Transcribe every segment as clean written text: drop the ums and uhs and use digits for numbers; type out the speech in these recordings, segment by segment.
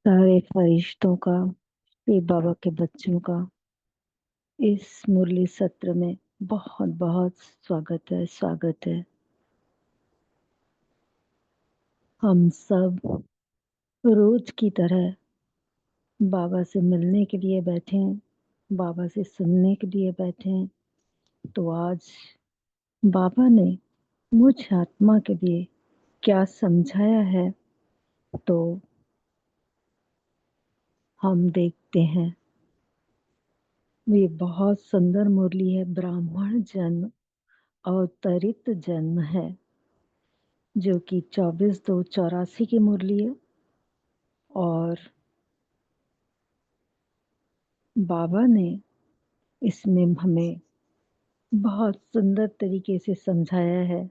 सारे फरिश्तों का, शिव बाबा के बच्चों का इस मुरली सत्र में बहुत बहुत स्वागत है। हम सब रोज की तरह बाबा से मिलने के लिए बैठे हैं, बाबा से सुनने के लिए बैठे हैं। तो आज बाबा ने मुझ आत्मा के लिए क्या समझाया है, तो हम देखते हैं। ये बहुत सुंदर मुरली है। ब्राह्मण जन्म अवतरित जन्म है, जो कि 24/2/84 की मुरली है। और बाबा ने इसमें हमें बहुत सुंदर तरीके से समझाया है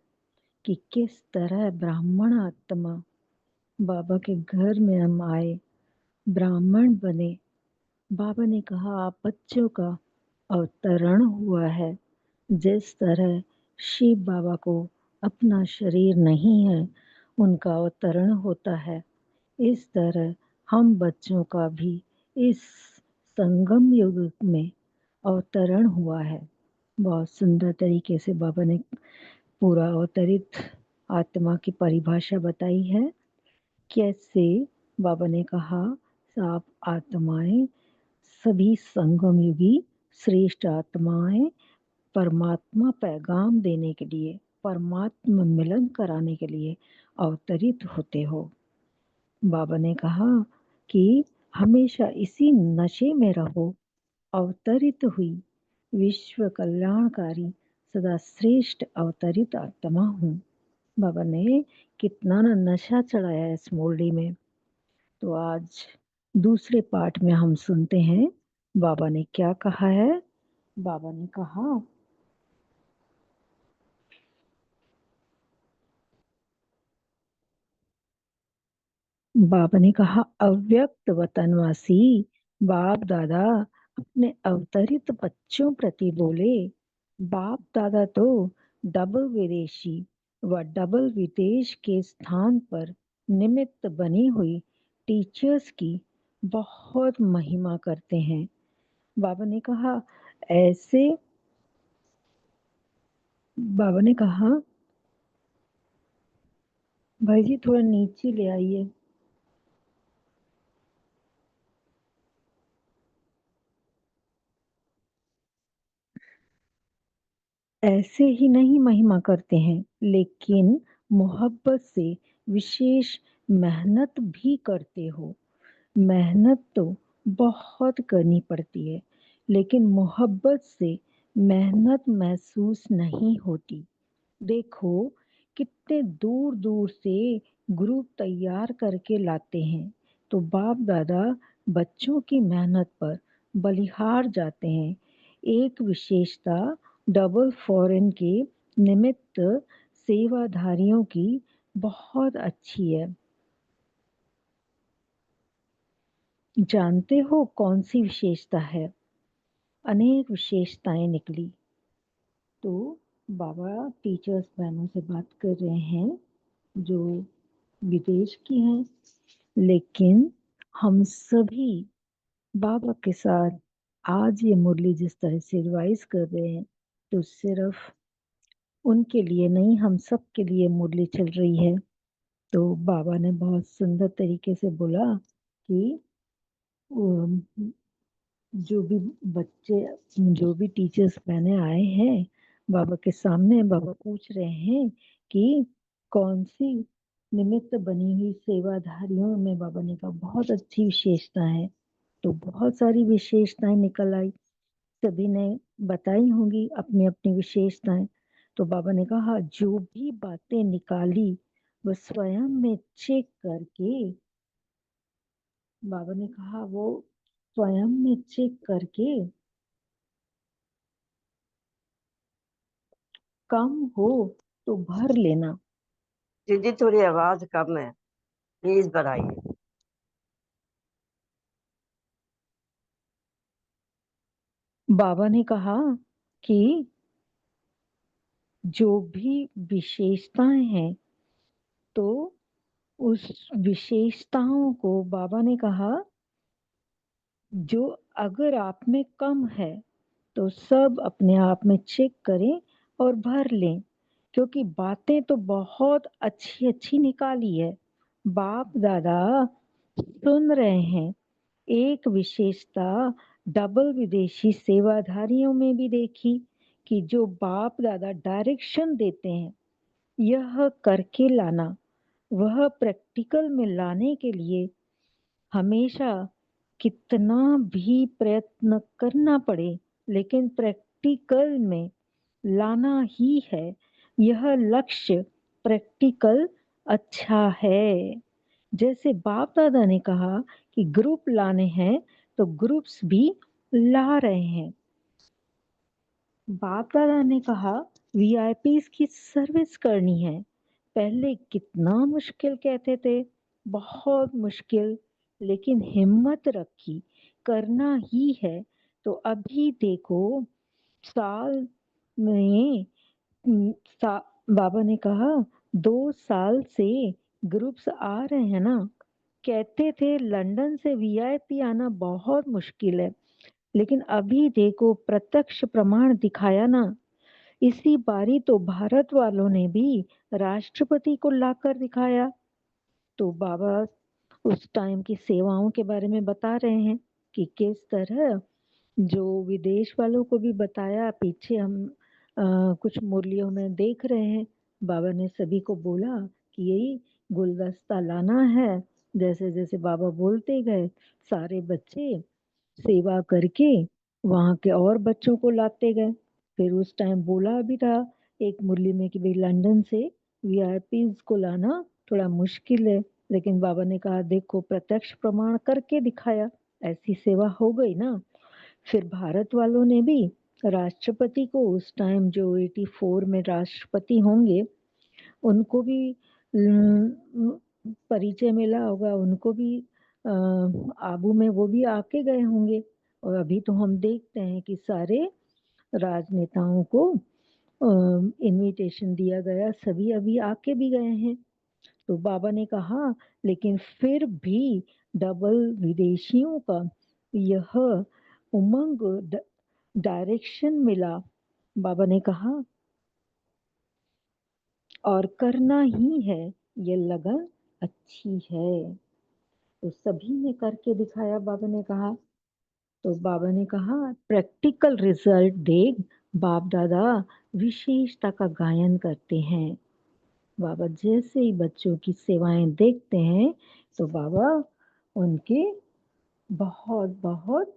कि किस तरह ब्राह्मण आत्मा बाबा के घर में हम आए, ब्राह्मण बने। बाबा ने कहा आप बच्चों का अवतरण हुआ है। जिस तरह शिव बाबा को अपना शरीर नहीं है, उनका अवतरण होता है, इस तरह हम बच्चों का भी इस संगम युग में अवतरण हुआ है। बहुत सुंदर तरीके से बाबा ने पूरा अवतरित आत्मा की परिभाषा बताई है। कैसे बाबा ने कहा, आप आत्माएं सभी संगम युगी श्रेष्ठ आत्माएं परमात्मा पैगाम देने के लिए, परमात्मा मिलन कराने के लिए अवतरित होते हो। बाबा ने कहा कि हमेशा इसी नशे में रहो। अवतरित हुई विश्व कल्याणकारी सदा श्रेष्ठ अवतरित आत्मा हूँ। बाबा ने कितना ना नशा चढ़ाया है इस मुरली में। तो आज दूसरे पाठ में हम सुनते हैं बाबा ने क्या कहा है। बाबा ने कहा, अव्यक्त वतनवासी बाप दादा अपने अवतरित बच्चों प्रति बोले। बाप दादा तो डबल विदेशी व डबल विदेश के स्थान पर निमित्त बनी हुई टीचर्स की बहुत महिमा करते हैं। बाबा ने कहा ऐसे बाबा ने कहा, भाई जी थोड़ा नीचे ले आइए। ऐसे ही नहीं महिमा करते हैं, लेकिन मोहब्बत से विशेष मेहनत भी करते हो। मेहनत तो बहुत करनी पड़ती है, लेकिन मोहब्बत से मेहनत महसूस नहीं होती। देखो कितने दूर दूर से ग्रुप तैयार करके लाते हैं, तो बाप दादा बच्चों की मेहनत पर बलिहार जाते हैं। एक विशेषता डबल फॉरेन के निमित्त सेवाधारियों की बहुत अच्छी है। जानते हो कौन सी विशेषता है? अनेक विशेषताएं निकली। तो बाबा टीचर्स बहनों से बात कर रहे हैं जो विदेश की हैं, लेकिन हम सभी बाबा के साथ आज ये मुरली जिस तरह से रिवाइज कर रहे हैं, तो सिर्फ उनके लिए नहीं, हम सब के लिए मुरली चल रही है। तो बाबा ने बहुत सुंदर तरीके से बोला कि अम, जो भी बच्चे, जो भी टीचर्स बहने आए हैं बाबा के सामने, बाबा पूछ रहे हैं कि कौन सी निमित्त बनी हुई सेवाधारियों में, बाबा ने कहा बहुत अच्छी विशेषता है। तो बहुत सारी विशेषताएं निकल आई, सभी ने बताई होंगी अपनी अपनी विशेषताएं। तो बाबा ने कहा जो भी बातें निकाली वो स्वयं में चेक करके, बाबा ने कहा वो स्वयं में चेक करके, कम हो तो भर लेना। दीदी थोड़ी आवाज कम है, प्लीज बढ़ाइए। बाबा ने कहा कि जो भी विशेषताएं हैं, तो उस विशेषताओं को बाबा ने कहा, जो अगर आप में कम है तो सब अपने आप में चेक करें और भर लें, क्योंकि बातें तो बहुत अच्छी-अच्छी निकाली है। बाप-दादा सुन रहे हैं। एक विशेषता डबल विदेशी सेवाधारियों में भी देखी कि जो बाप-दादा डायरेक्शन देते हैं, यह करके लाना, वह प्रैक्टिकल में लाने के लिए हमेशा कितना भी प्रयत्न करना पड़े, लेकिन प्रैक्टिकल में लाना ही है। यह लक्ष्य प्रैक्टिकल अच्छा है। जैसे बाप दादा ने कहा कि ग्रुप लाने हैं, तो ग्रुप्स भी ला रहे हैं। बाप दादा ने कहा वीआईपीज की सर्विस करनी है। पहले कितना मुश्किल कहते थे, बहुत मुश्किल, लेकिन हिम्मत रखी, करना ही है। तो अभी देखो, साल में उम, सा बाबा ने कहा 2 साल से ग्रुप्स आ रहे हैं ना। कहते थे लंदन से वीआईपी आना बहुत मुश्किल है, लेकिन अभी देखो प्रत्यक्ष प्रमाण दिखाया ना। इसी बारी तो भारत वालों ने भी राष्ट्रपति को लाकर दिखाया। तो बाबा उस टाइम की सेवाओं के बारे में बता रहे हैं कि किस तरह जो विदेश वालों को भी बताया। पीछे हम कुछ मुरलियों में देख रहे हैं, बाबा ने सभी को बोला कि यही गुलदस्ता लाना है। जैसे जैसे बाबा बोलते गए, सारे बच्चे सेवा करके वहाँ के और बच्चों को लाते गए। फिर उस टाइम बोला भी था एक मुरली में कि भाई लंदन से वीआईपीज को लाना थोड़ा मुश्किल है, लेकिन बाबा ने कहा देखो प्रत्यक्ष प्रमाण करके दिखाया, ऐसी सेवा हो गई ना। फिर भारत वालों ने भी राष्ट्रपति को उस टाइम जो 84 में राष्ट्रपति होंगे, उनको भी परिचय मिला होगा, उनको भी आबू में वो भी आके गए होंगे। और अभी तो हम देखते हैं कि सारे राजनेताओं को इनविटेशन दिया गया, सभी अभी आके भी गए हैं। तो बाबा ने कहा लेकिन फिर भी डबल विदेशियों का यह उमंग, डायरेक्शन मिला। बाबा ने कहा और करना ही है, ये लगन अच्छी है। तो सभी ने करके दिखाया, बाबा ने कहा। तो बाबा ने कहा प्रैक्टिकल रिजल्ट देख बाप दादा विशेषता का गायन करते हैं। बाबा जैसे ही बच्चों की सेवाएं देखते हैं, तो बाबा उनके बहुत बहुत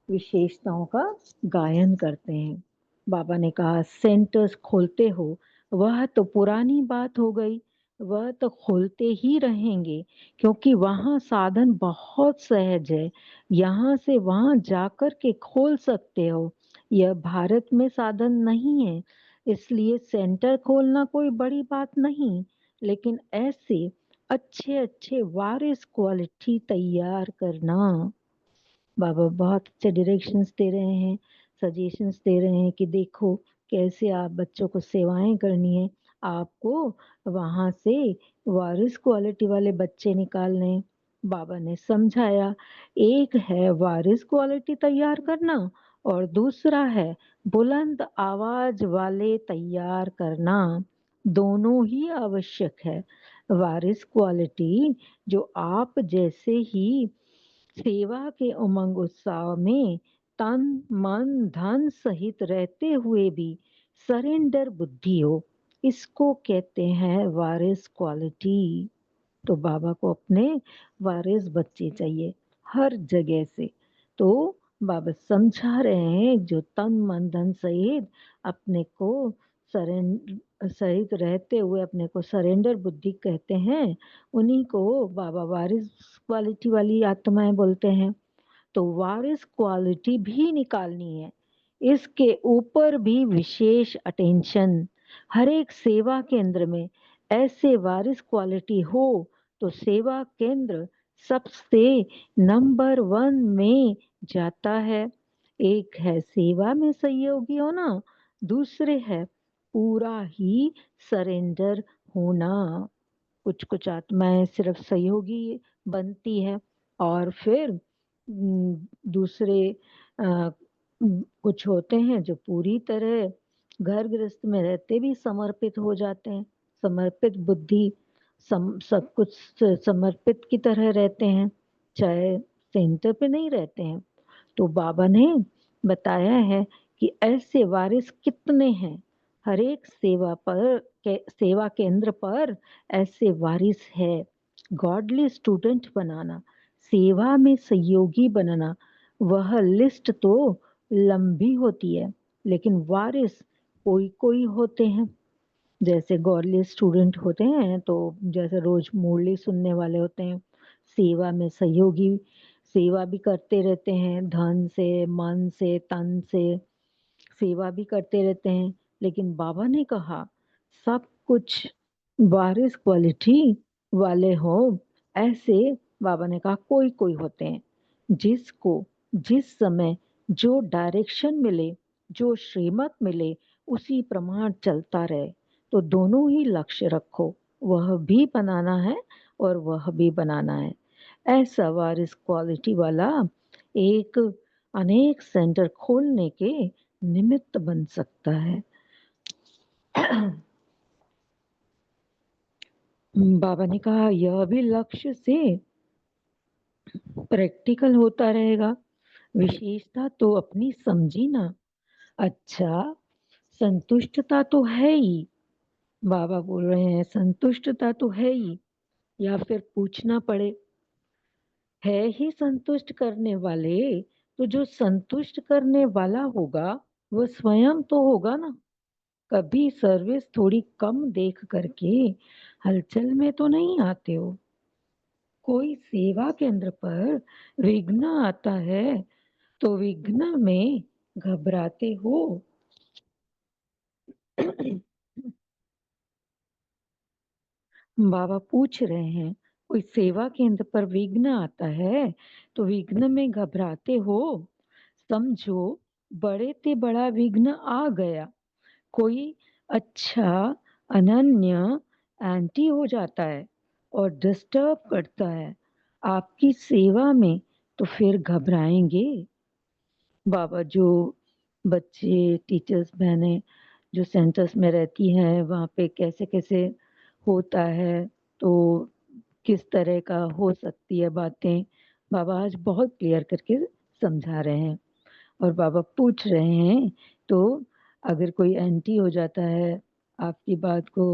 विशेषताओं का गायन करते हैं। बाबा ने कहा सेंटर्स खोलते हो, वह तो पुरानी बात हो गई, वह तो खोलते ही रहेंगे, क्योंकि वहाँ साधन बहुत सहज है। यहाँ से वहाँ जाकर के खोल सकते हो। यह भारत में साधन नहीं है, इसलिए सेंटर खोलना कोई बड़ी बात नहीं, लेकिन ऐसे अच्छे अच्छे वारिस क्वालिटी तैयार करना। बाबा बहुत अच्छे डायरेक्शंस दे रहे हैं, सजेशंस दे रहे हैं कि देखो कैसे आप बच्चों को सेवाएं करनी है। आपको वहाँ से वारिस क्वालिटी वाले बच्चे निकालने हैं। बाबा ने समझाया, एक है वारिस क्वालिटी तैयार करना और दूसरा है बुलंद आवाज वाले तैयार करना। दोनों ही आवश्यक है। वारिस क्वालिटी जो आप जैसे ही सेवा के उमंग उत्साह में तन मन धन सहित रहते हुए भी सरेंडर बुद्धि हो, इसको कहते हैं वारिस क्वालिटी। तो बाबा को अपने वारिस बच्चे चाहिए हर जगह से। तो बाबा समझा रहे हैं जो तन मन धन सहित अपने को सहित रहते हुए अपने को सरेंडर बुद्धि कहते हैं, उन्हीं को बाबा वारिस क्वालिटी वाली आत्माएं बोलते हैं। तो वारिस क्वालिटी भी निकालनी है। इसके ऊपर भी विशेष अटेंशन। हर एक सेवा केंद्र में ऐसे वारिस क्वालिटी हो तो सेवा केंद्र सबसे नंबर 1 में जाता है। एक है सेवा में सहयोगी होना, दूसरे है पूरा ही सरेंडर होना। कुछ कुछ आत्माएं सिर्फ सहयोगी बनती है, और फिर दूसरे कुछ होते हैं जो पूरी तरह घर गृहस्थ में रहते भी समर्पित हो जाते हैं, समर्पित बुद्धि, सब कुछ समर्पित की तरह रहते हैं, चाहे सेंटर पे नहीं रहते हैं। तो बाबा ने बताया है कि ऐसे वारिस कितने हैं, हर एक सेवा केंद्र पर ऐसे वारिस है। गॉडली स्टूडेंट बनाना, सेवा में सहयोगी बनना, वह लिस्ट तो लंबी होती है, लेकिन वारिस कोई कोई होते हैं। जैसे गॉडली स्टूडेंट होते हैं तो जैसे रोज मुरली सुनने वाले होते हैं, सेवा में सहयोगी, सेवा भी करते रहते हैं, धन से, मन से, तन से सेवा भी करते रहते हैं। लेकिन बाबा ने कहा सब कुछ वारिस क्वालिटी वाले हो, ऐसे बाबा ने कहा कोई कोई होते हैं, जिसको जिस समय जो डायरेक्शन मिले, जो श्रीमत मिले, उसी प्रमाण चलता रहे। तो दोनों ही लक्ष्य रखो, वह भी बनाना है और वह भी बनाना है। ऐसा वारिस क्वालिटी वाला एक अनेक सेंटर खोलने के निमित्त बन सकता है। बाबा ने कहा यह भी लक्ष्य से प्रैक्टिकल होता रहेगा। विशेषता तो अपनी समझी ना। अच्छा, संतुष्टता तो है ही, बाबा बोल रहे हैं संतुष्टता तो है ही, या फिर पूछना पड़े है ही संतुष्ट करने वाले, तो जो संतुष्ट करने वाला होगा वह स्वयं तो होगा ना। कभी सर्विस थोड़ी कम देख करके हलचल में तो नहीं आते हो। कोई सेवा केंद्र पर विघ्न आता है तो विघ्न में घबराते हो। बाबा पूछ रहे हैं कोई सेवा केंद्र पर विघ्न आता है तो विघ्न में घबराते हो। समझो बड़े ते बड़ा विघ्न आ गया, कोई अच्छा अनन्य एंटी हो जाता है और डिस्टर्ब करता है आपकी सेवा में, तो फिर घबराएंगे। बाबा जो बच्चे टीचर्स बहनें जो सेंटर्स में रहती हैं वहाँ पे कैसे कैसे होता है, तो किस तरह का हो सकती है बातें, बाबा आज बहुत क्लियर करके समझा रहे हैं। और बाबा पूछ रहे हैं तो अगर कोई एंटी हो जाता है, आपकी बात को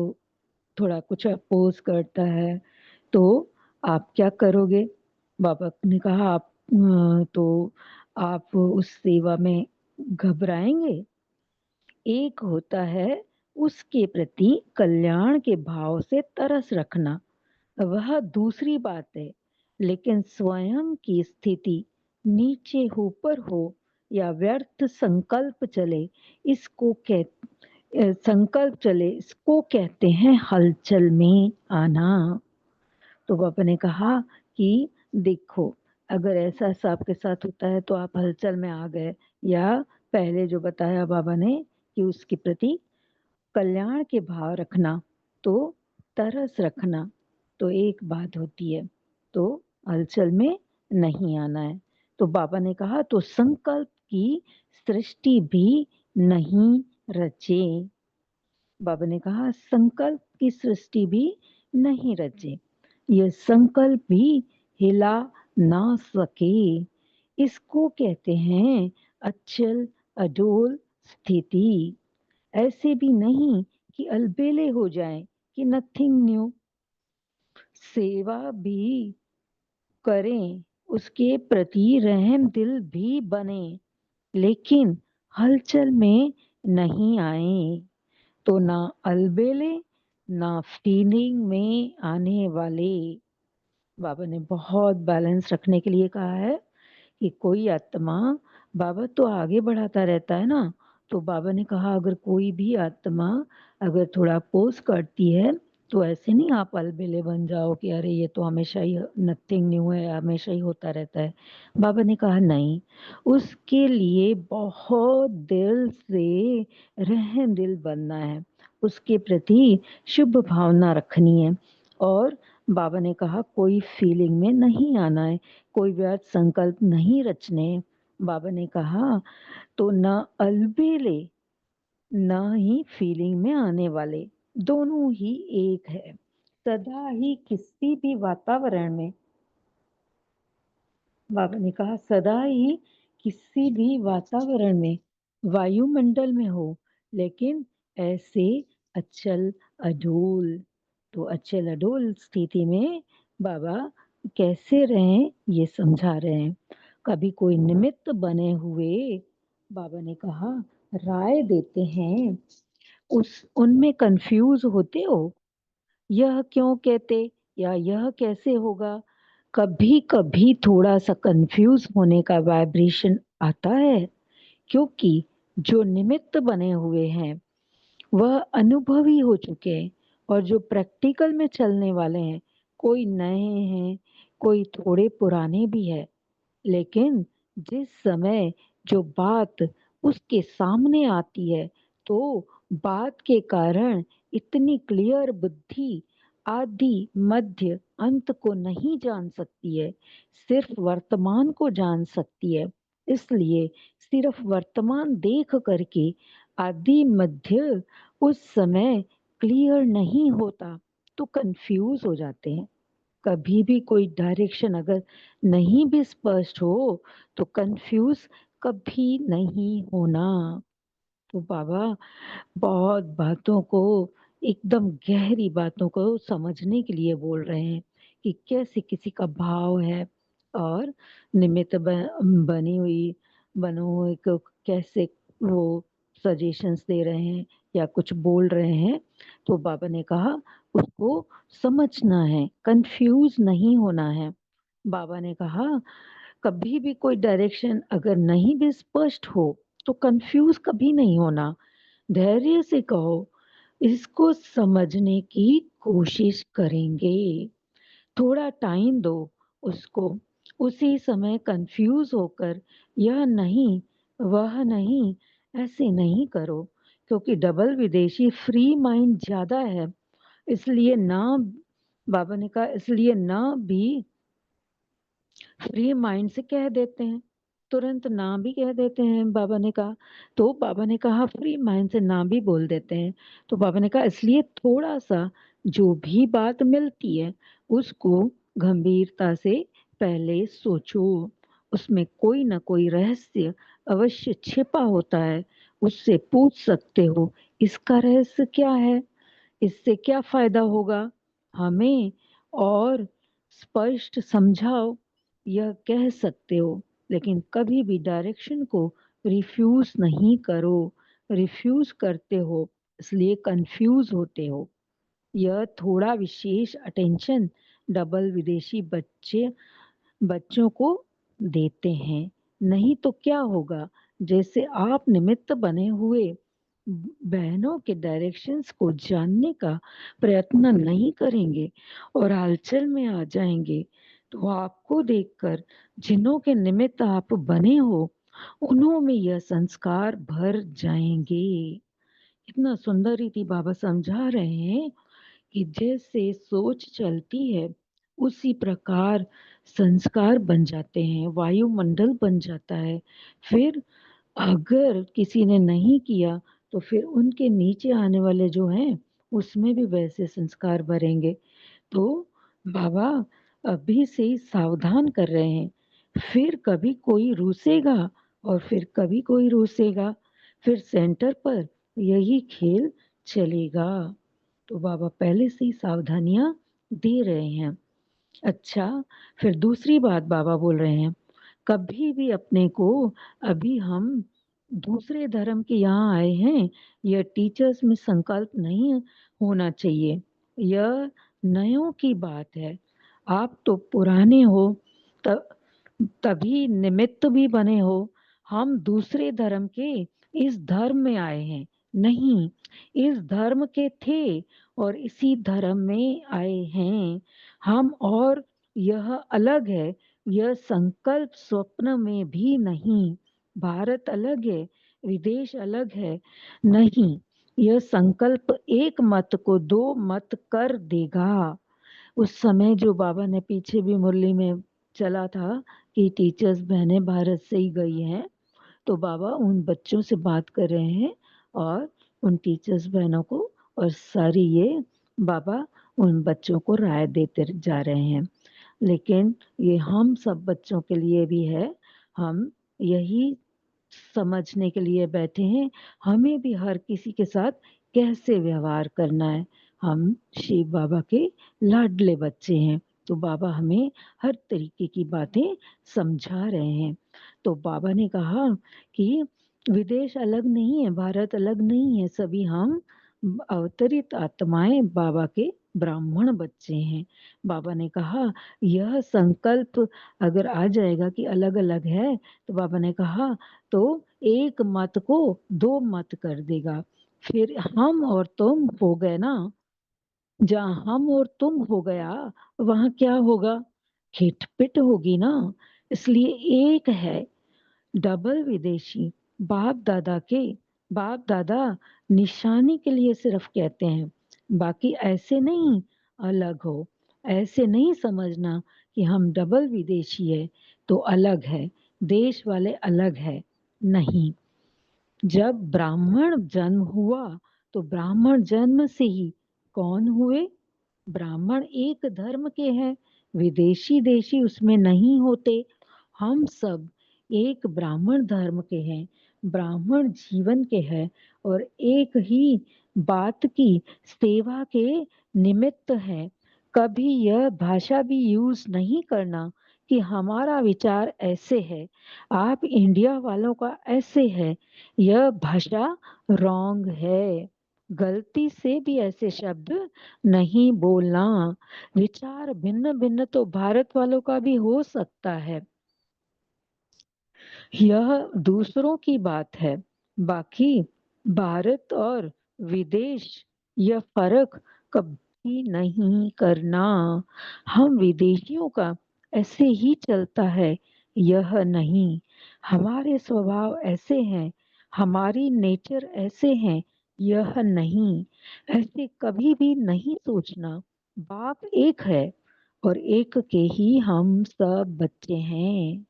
थोड़ा कुछ अपोज करता है, तो आप क्या करोगे। बाबा ने कहा आप तो आप उस सेवा में घबराएंगे। एक होता है उसके प्रति कल्याण के भाव से तरस रखना, वह दूसरी बात है। लेकिन स्वयं की स्थिति नीचे ऊपर हो या व्यर्थ संकल्प चले, इसको संकल्प चले, इसको कहते हैं हलचल में आना। तो बाबा ने कहा कि देखो, अगर ऐसा ऐसा आपके साथ होता है तो आप हलचल में आ गए, या पहले जो बताया बाबा ने कि उसके प्रति कल्याण के भाव रखना, तो तरस रखना, तो एक बात होती है, तो हलचल में नहीं आना है। तो बाबा ने कहा तो संकल्प की सृष्टि भी नहीं रचे। बाबा ने कहा संकल्प की सृष्टि भी नहीं रचे, ये संकल्प भी हिला ना सके। इसको कहते हैं अचल अडोल स्थिति। ऐसे भी नहीं कि अलबेले हो जाए कि नथिंग न्यू। सेवा भी करें, उसके प्रति रहम दिल भी बने, लेकिन हलचल में नहीं आए, तो ना अलबेले ना फीलिंग में आने वाले। बाबा ने बहुत बैलेंस रखने के लिए कहा है कि कोई आत्मा, बाबा तो आगे बढ़ाता रहता है ना, तो बाबा ने कहा अगर कोई भी आत्मा अगर थोड़ा पोज करती है तो ऐसे नहीं आप अलबेले बन जाओ कि अरे ये तो हमेशा ही नथिंग न्यू है, हमेशा ही होता रहता है। बाबा ने कहा नहीं, उसके लिए बहुत दिल से रहम दिल बनना है, उसके प्रति शुभ भावना रखनी है, और बाबा ने कहा कोई फीलिंग में नहीं आना है, कोई व्यर्थ संकल्प नहीं रचने। बाबा ने कहा तो न अलबेले न ही फीलिंग में आने वाले, दोनों ही एक है। सदा ही किसी भी वातावरण में, बाबा ने कहा सदा ही किसी भी वातावरण में, वायुमंडल में हो, लेकिन ऐसे अचल अडोल। तो अचल अडोल स्थिति में बाबा कैसे रहें ये समझा रहे हैं। कभी कोई निमित्त बने हुए, बाबा ने कहा राय देते हैं, उस उनमें कंफ्यूज होते हो, यह क्यों कहते या यह कैसे होगा। कभी कभी थोड़ा सा कंफ्यूज होने का वाइब्रेशन आता है, क्योंकि जो निमित्त बने हुए हैं वह अनुभवी हो चुके हैं, और जो प्रैक्टिकल में चलने वाले हैं, कोई नए हैं, कोई थोड़े पुराने भी है। लेकिन जिस समय जो बात उसके सामने आती है, तो बात के कारण इतनी क्लियर बुद्धि आदि मध्य अंत को नहीं जान सकती है, सिर्फ वर्तमान को जान सकती है। इसलिए सिर्फ वर्तमान देख करके आदि मध्य उस समय क्लियर नहीं होता, तो कंफ्यूज हो जाते हैं। कभी भी कोई डायरेक्शन अगर नहीं भी स्पष्ट हो, तो कंफ्यूज कभी नहीं होना। तो बाबा बहुत बातों को, एकदम गहरी बातों को समझने के लिए बोल रहे हैं कि कैसे किसी का भाव है, और निमित्त बनी हुई बनो हुए को कैसे वो सजेशंस दे रहे हैं या कुछ बोल रहे हैं। तो बाबा ने कहा उसको समझना है, कंफ्यूज नहीं होना है। बाबा ने कहा कभी भी कोई डायरेक्शन अगर नहीं भी स्पष्ट हो, तो कंफ्यूज कभी नहीं होना। धैर्य से कहो इसको समझने की कोशिश करेंगे, थोड़ा टाइम दो उसको। उसी समय कंफ्यूज होकर यह नहीं वह नहीं ऐसे नहीं करो, क्योंकि डबल विदेशी फ्री माइंड ज्यादा है। इसलिए ना, बाबा ने कहा इसलिए ना भी फ्री माइंड से कह देते हैं, तुरंत ना भी कह देते हैं। बाबा ने कहा, तो बाबा ने कहा फ्री माइंड से ना भी बोल देते हैं। तो बाबा ने कहा इसलिए थोड़ा सा जो भी बात मिलती है उसको गंभीरता से पहले सोचो, उसमें कोई ना कोई रहस्य अवश्य छिपा होता है, उससे पूछ सकते हो इसका रहस्य क्या है, इससे क्या फायदा होगा हमें, और स्पष्ट समझाओ, यह कह सकते हो। लेकिन कभी भी डायरेक्शन को रिफ्यूज नहीं करो, रिफ्यूज करते हो इसलिए कंफ्यूज होते हो। यह थोड़ा विशेष अटेंशन डबल विदेशी बच्चों को देते हैं। नहीं तो क्या होगा, जैसे आप निमित्त बने हुए बहनों के डायरेक्शंस को जानने का प्रयत्न नहीं करेंगे और हलचल में आ जाएंगे, तो आपको देखकर जिन्हों के निमित्त आप बने हो उन्हों में यह संस्कार भर जाएंगे। इतना सुंदर रीति बाबा समझा रहे हैं कि जैसे सोच चलती है उसी प्रकार संस्कार बन जाते हैं, वायुमंडल बन जाता है। फिर अगर किसी ने नहीं किया, तो फिर उनके नीचे आने वाले जो हैं उसमें भी वैसे संस्कार भरेंगे। तो बाबा अभी से ही सावधान कर रहे हैं, फिर कभी कोई रूसेगा और फिर कभी कोई रूसेगा, फिर सेंटर पर यही खेल चलेगा। तो बाबा पहले से ही सावधानियां दे रहे हैं। अच्छा, फिर दूसरी बात बाबा बोल रहे हैं, कभी भी अपने को, अभी हम दूसरे धर्म के यहाँ आए हैं, यह टीचर्स में संकल्प नहीं होना चाहिए। यह नयों की बात है। आप तो पुराने हो, तब तभी निमित्त भी बने हो। हम दूसरे धर्म के इस धर्म में आए हैं नहीं, इस धर्म के थे और इसी धर्म में आए हैं हम। और यह अलग है, यह संकल्प स्वप्न में भी नहीं। भारत अलग है, विदेश अलग है नहीं, यह संकल्प एक मत को दो मत कर देगा। उस समय जो बाबा ने पीछे भी मुरली में चला था कि टीचर्स बहनें भारत से ही गई हैं, तो बाबा उन बच्चों से बात कर रहे हैं और उन टीचर्स बहनों को, और सारी ये बाबा उन बच्चों को राय देते जा रहे हैं। लेकिन ये हम सब बच्चों के लिए भी है, हम यही समझने के लिए बैठे हैं हमें भी हर किसी के साथ कैसे व्यवहार करना है। हम शिव बाबा के लाडले बच्चे हैं, तो बाबा हमें हर तरीके की बातें समझा रहे हैं। तो बाबा ने कहा कि विदेश अलग नहीं है, भारत अलग नहीं है, सभी हम अवतरित आत्माएं बाबा के ब्राह्मण बच्चे हैं। बाबा ने कहा यह संकल्प अगर आ जाएगा कि अलग अलग है, तो बाबा ने कहा तो एक मत को दो मत कर देगा। फिर हम और तुम हो गए ना, जहाँ हम और तुम हो गया वहां क्या होगा, खिटपिट होगी ना। इसलिए एक है, डबल विदेशी। बाप दादा के बाप दादा निशानी के लिए सिर्फ कहते हैं, बाकी ऐसे नहीं अलग हो। ऐसे नहीं समझना कि हम डबल विदेशी है तो अलग है, देश वाले अलग है, नहीं। जब ब्राह्मण जन्म हुआ तो ब्राह्मण जन्म से ही कौन हुए, ब्राह्मण एक धर्म के हैं, विदेशी देशी उसमें नहीं होते। हम सब एक ब्राह्मण धर्म के हैं, ब्राह्मण जीवन के हैं, और एक ही बात की सेवा के निमित्त है। कभी यह भाषा भी यूज नहीं करना कि हमारा विचार ऐसे है, आप इंडिया वालों का ऐसे है। यह भाषा रॉन्ग है, गलती से भी ऐसे शब्द नहीं बोलना। विचार भिन्न भिन्न तो भारत वालों का भी हो सकता है, यह दूसरों की बात है। बाकी भारत और विदेश यह फर्क कभी नहीं करना। हम विदेशियों का ऐसे ही चलता है, यह नहीं। हमारे स्वभाव ऐसे हैं, हमारी नेचर ऐसे हैं, यह नहीं। ऐसे कभी भी नहीं सोचना। बाप एक है और एक के ही हम सब बच्चे हैं।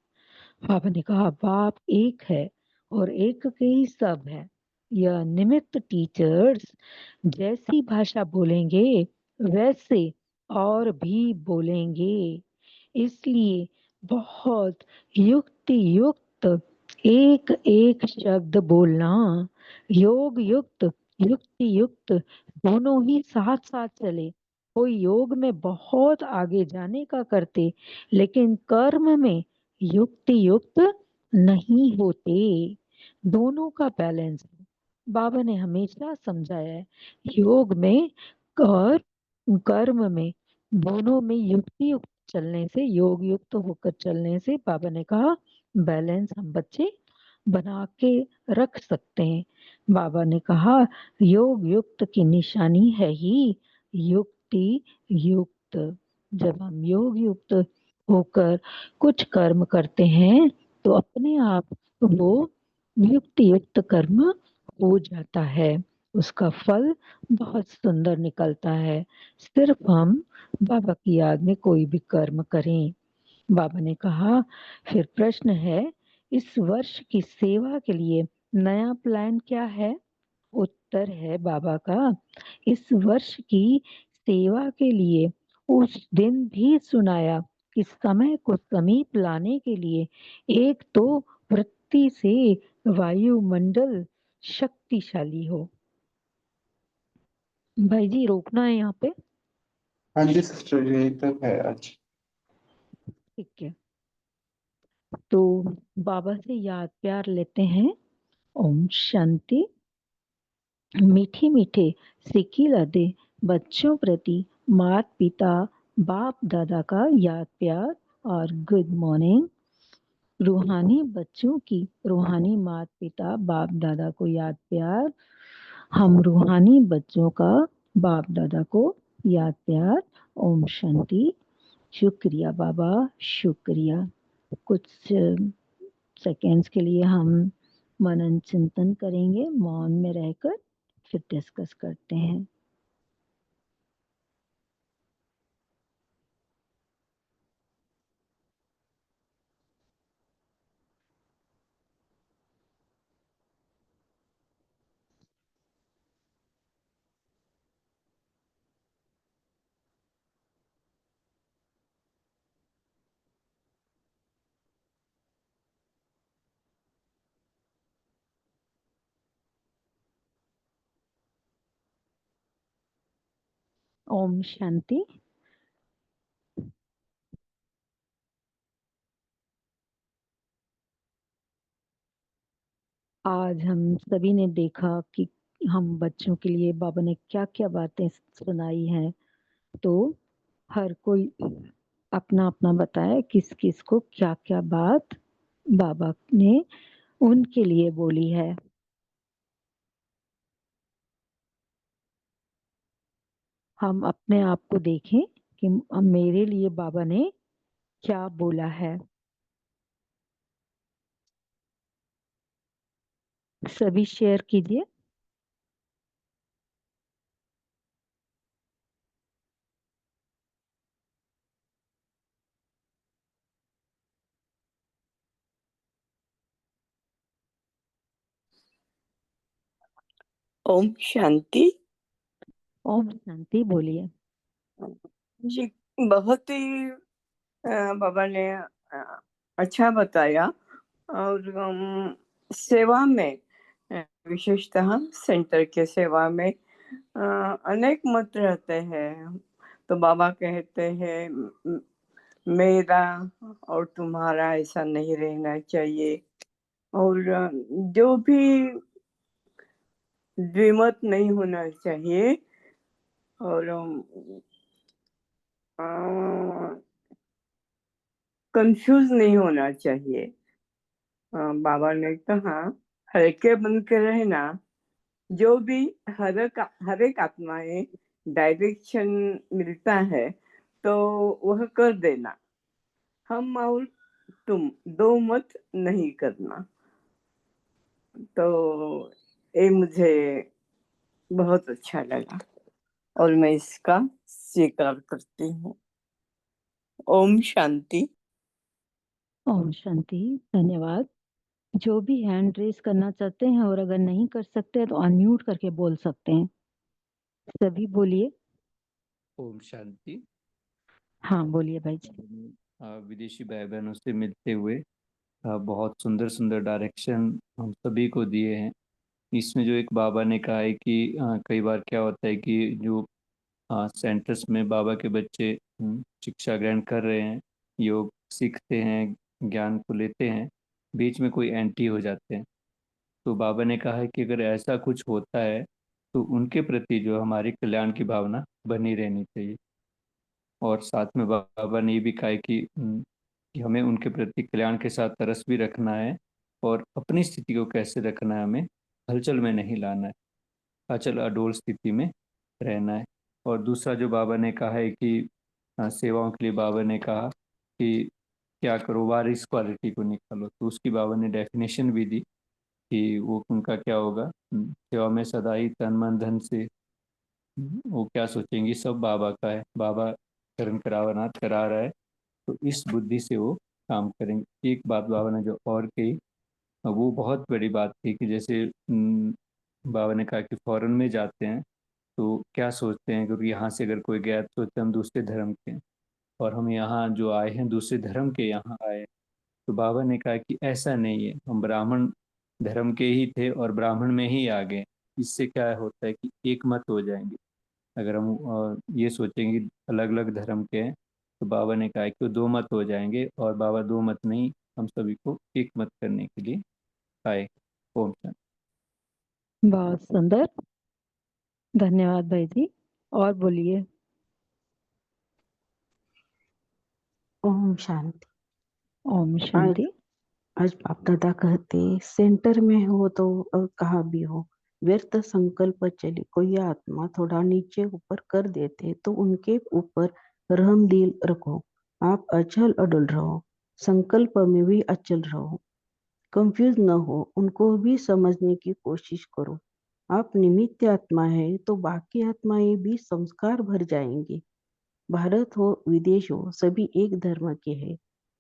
पापा ने कहा बाप एक है और एक के ही सब है। यह निमित्त टीचर्स जैसी भाषा बोलेंगे वैसे और भी बोलेंगे। इसलिए बहुत युक्ति युक्त एक एक शब्द बोलना। योग युक्त युक्ति युक्त दोनों ही साथ साथ चले। कोई योग में बहुत आगे जाने का करते, लेकिन कर्म में युक्ति युक्त नहीं होते। दोनों का बैलेंस है। बाबा ने हमेशा समझाया है, योग में और कर्म में, दोनों में युक्ति युक्त चलने से, योग युक्त होकर चलने से बाबा ने कहा बैलेंस हम बच्चे बना के रख सकते हैं। बाबा ने कहा योग युक्त की निशानी है ही युक्ति युक्त। जब हम योग युक्त होकर कुछ कर्म करते हैं तो अपने आप वो युक्ति युक्त कर्म हो जाता है, उसका फल बहुत सुंदर निकलता है। सिर्फ हम बाबा की याद में कोई भी कर्म करें। बाबा ने कहा फिर प्रश्न है, इस वर्ष की सेवा के लिए नया प्लान क्या है। उत्तर है बाबा का, इस वर्ष की सेवा के लिए उस दिन भी सुनाया कि समय को समीप लाने के लिए एक तो वृत्ति से वायुमंडल शक्तिशाली हो। भाई जी रोकना है यहाँ पे। हाँ जी सिस्टर, यही तक है आज। ठीक है, तो बाबा से याद प्यार लेते हैं। ओम शांति। मीठे मीठे सिक्की लादे बच्चों प्रति माता पिता बाप दादा का याद प्यार और गुड मॉर्निंग। रूहानी बच्चों की रूहानी माता पिता बाप दादा को याद प्यार। हम रूहानी बच्चों का बाप दादा को याद प्यार। ओम शांति। शुक्रिया बाबा, शुक्रिया। कुछ सेकेंड्स के लिए हम मनन चिंतन करेंगे मौन में रहकर, फिर डिस्कस करते हैं। ओम शांति। आज हम सभी ने देखा कि हम बच्चों के लिए बाबा ने क्या-क्या बातें सुनाई हैं। तो हर कोई अपना-अपना बताए किस-किस को क्या-क्या बात बाबा ने उनके लिए बोली है। हम अपने आप को देखें कि मेरे लिए बाबा ने क्या बोला है। सभी शेयर कीजिए। ओम शांति। ओम शांति बोलिए। जी, बहुत ही बाबा ने अच्छा बताया। और सेवा में विशेषतः सेंटर के सेवा में अनेक मत रहते हैं। तो बाबा कहते हैं मेरा और तुम्हारा ऐसा नहीं रहना चाहिए। और जो भी द्विमत नहीं होना चाहिए। और कंफ्यूज नहीं होना चाहिए। बाबा ने कहा हल्के बन के रहना। जो भी हर एक आत्माएं डायरेक्शन मिलता है तो वह कर देना। हम और तुम दो मत नहीं करना। तो ये मुझे बहुत अच्छा लगा और मैं इसका स्वीकार करती हूँ। ओम शांति। ओम शांति। धन्यवाद। जो भी हैंड रेज करना चाहते हैं और अगर नहीं कर सकते हैं तो अनम्यूट करके बोल सकते हैं। सभी बोलिए। ओम शांति। हाँ बोलिए भाई जी। विदेशी भाई बहनों से मिलते हुए बहुत सुंदर सुंदर डायरेक्शन हम सभी को दिए हैं। इसमें जो एक बाबा ने कहा है कि कई बार क्या होता है कि जो सेंटर्स में बाबा के बच्चे शिक्षा ग्रहण कर रहे हैं, योग सीखते हैं, ज्ञान को लेते हैं, बीच में कोई एंटी हो जाते हैं। तो बाबा ने कहा है कि अगर ऐसा कुछ होता है तो उनके प्रति जो हमारी कल्याण की भावना बनी रहनी चाहिए। और साथ में बाबा ने ये भी कहा है कि हमें उनके प्रति कल्याण के साथ तरस भी रखना है और अपनी स्थिति को कैसे रखना है, हमें हलचल में नहीं लाना है, अचल अडोल स्थिति में रहना है। और दूसरा जो बाबा ने कहा है कि सेवाओं के लिए बाबा ने कहा कि क्या करो, वारिस क्वालिटी को निकालो। तो उसकी बाबा ने डेफिनेशन भी दी कि वो उनका क्या होगा, सेवा में सदा ही तन मन धन से वो क्या सोचेंगे सब बाबा का है, बाबा करण करावनाथ करा रहा है, तो इस बुद्धि से वो काम करेंगे। एक बात बाबा ने जो और कही वो बहुत बड़ी बात थी कि जैसे बाबा ने कहा कि फॉरेन में जाते हैं तो क्या सोचते हैं, क्योंकि यहाँ से अगर कोई गया तो सोचते हैं हम दूसरे धर्म के हैं, और हम यहाँ जो आए हैं दूसरे धर्म के यहाँ आए हैं। तो बाबा ने कहा कि ऐसा नहीं है, हम ब्राह्मण धर्म के ही थे और ब्राह्मण में ही आ गए। इससे क्या होता है कि एक मत हो जाएंगे। अगर हम ये सोचेंगे अलग अलग धर्म के हैं तो बाबा ने कहा है कि वो दो मत हो जाएंगे, और बाबा दो मत नहीं, हम सभी को एक मत करने के लिए आए। ओम शांति। बहुत सुंदर। धन्यवाद भाई जी। और बोलिए। ओम शांति। ओम आज शांति। आज बाप दादा कहते सेंटर में हो तो कहाँ भी हो, व्यर्थ संकल्प चले कोई आत्मा थोड़ा नीचे ऊपर कर देते तो उनके ऊपर रहम दिल रखो। आप अचल अडल रहो, संकल्प में भी अचल रहो, कंफ्यूज न हो, उनको भी समझने की कोशिश करो। आप निमित्त आत्मा है तो बाकी आत्माएं भी संस्कार भर जाएंगे। भारत हो विदेश हो सभी एक धर्म के हैं,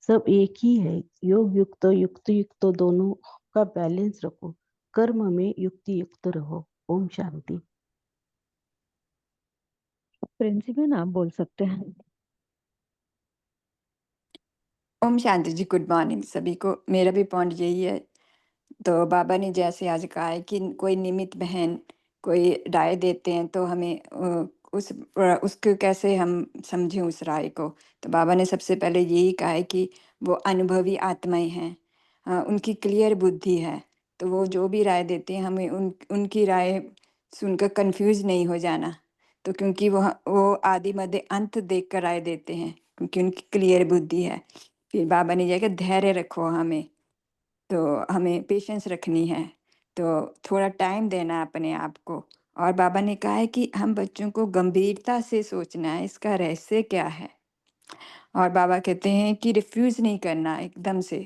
सब एक ही है। योग युक्त युक्त युक्त दोनों का बैलेंस रखो, कर्म में युक्ति युक्त रहो। ओम शांति। प्रिंसिपल आप बोल सकते हैं। ओम शांति जी। गुड मॉर्निंग सभी को। मेरा भी पॉइंट यही है। तो बाबा ने जैसे आज कहा है कि कोई निमित्त बहन कोई राय देते हैं तो हमें उसको कैसे हम समझें उस राय को। तो बाबा ने सबसे पहले यही कहा है कि वो अनुभवी आत्माएँ हैं, उनकी क्लियर बुद्धि है, तो वो जो भी राय देते हैं हमें उनकी राय सुनकर कन्फ्यूज़ नहीं हो जाना। तो क्योंकि वो आदि मध्य अंत देखकर राय देते हैं, क्योंकि उनकी क्लियर बुद्धि है। फिर बाबा ने ये कहा धैर्य रखो हमें, तो हमें पेशेंस रखनी है, तो थोड़ा टाइम देना है अपने आप को। और बाबा ने कहा है कि हम बच्चों को गंभीरता से सोचना है, इसका रहस्य क्या है? और बाबा कहते हैं कि रिफ्यूज़ नहीं करना एकदम से,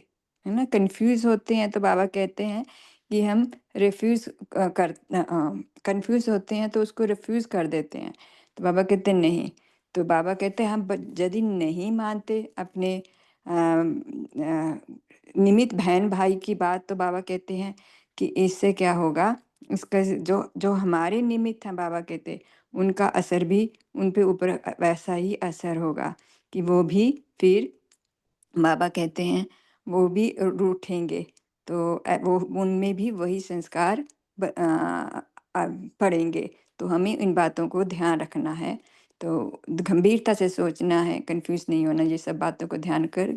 है ना? कन्फ्यूज़ होते हैं तो बाबा कहते हैं कि हम कन्फ्यूज़ होते हैं तो उसको रिफ्यूज़ कर देते हैं। तो बाबा कहते हैं नहीं, तो बाबा कहते हैं हम यदि नहीं मानते अपने निमित्त बहन-भाई की बात, तो बाबा कहते हैं कि इससे क्या होगा, इसका जो हमारे निमित्त हैं, बाबा कहते हैं, उनका असर भी उन पे ऊपर वैसा ही असर होगा कि वो भी फिर बाबा कहते हैं वो भी रूठेंगे, तो वो उनमें भी वही संस्कार पड़ेंगे। तो हमें इन बातों को ध्यान रखना है, तो गंभीरता से सोचना है, कंफ्यूज नहीं होना ये सब बातों को ध्यान कर।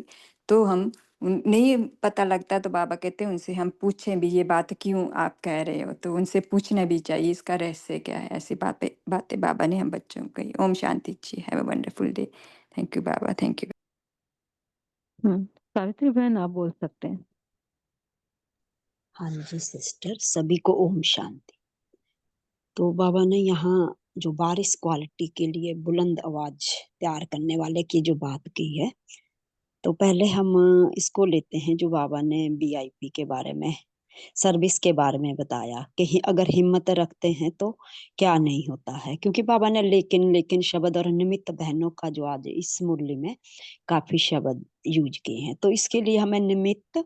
तो हम नहीं पता लगता तो बाबा कहते हैं उनसे हम पूछें भी ये बात क्यों आप कह रहे हो, तो उनसे पूछना भी चाहिए इसका रहस्य क्या है। ऐसी बातें बाबा ने हम बच्चों को कही। ओम शांति जी, have a wonderful day. Thank you बाबा, थैंक यू। सावित्री बहन आप बोल सकते हैं। हाँ जी सिस्टर, सभी को ओम शांति। तो बाबा ने यहाँ जो बारिश क्वालिटी के लिए बुलंद आवाज तैयार करने वाले की जो बात की है, तो पहले हम इसको लेते हैं जो बाबा ने VIP के बारे में, सर्विस के बारे में बताया कि अगर हिम्मत रखते हैं तो क्या नहीं होता है। क्योंकि बाबा ने लेकिन शब्द और निमित्त बहनों का जो आज इस मुरली में काफी शब्द यूज किए हैं, तो इसके लिए हमें निमित्त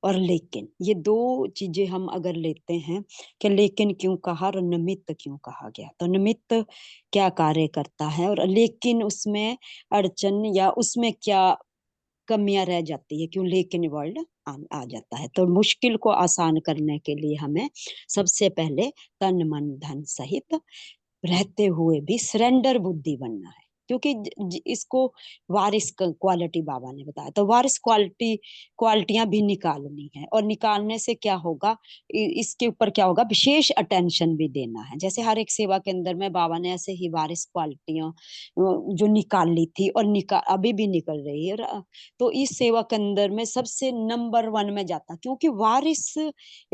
और लेकिन ये दो चीजें हम अगर लेते हैं कि लेकिन क्यों कहा और निमित्त क्यों कहा गया, तो निमित्त क्या कार्य करता है और लेकिन उसमें अड़चन या उसमें क्या कमियां रह जाती है, क्यों लेकिन वर्ड आ जाता है। तो मुश्किल को आसान करने के लिए हमें सबसे पहले तन मन धन सहित रहते हुए भी सरेंडर बुद्धि बनना है। क्योंकि इसको वारिस क्वालिटी बाबा ने बताया, तो वारिस क्वालिटियां भी निकालनी है, और निकालने से क्या होगा, इसके ऊपर क्या होगा, विशेष अटेंशन भी देना है। जैसे हर एक सेवा के अंदर में बाबा ने ऐसे ही वारिस क्वालिटियां जो निकाली थी और अभी भी निकल रही है, तो इस सेवा के अंदर में सबसे नंबर 1 में जाता, क्योंकि वारिस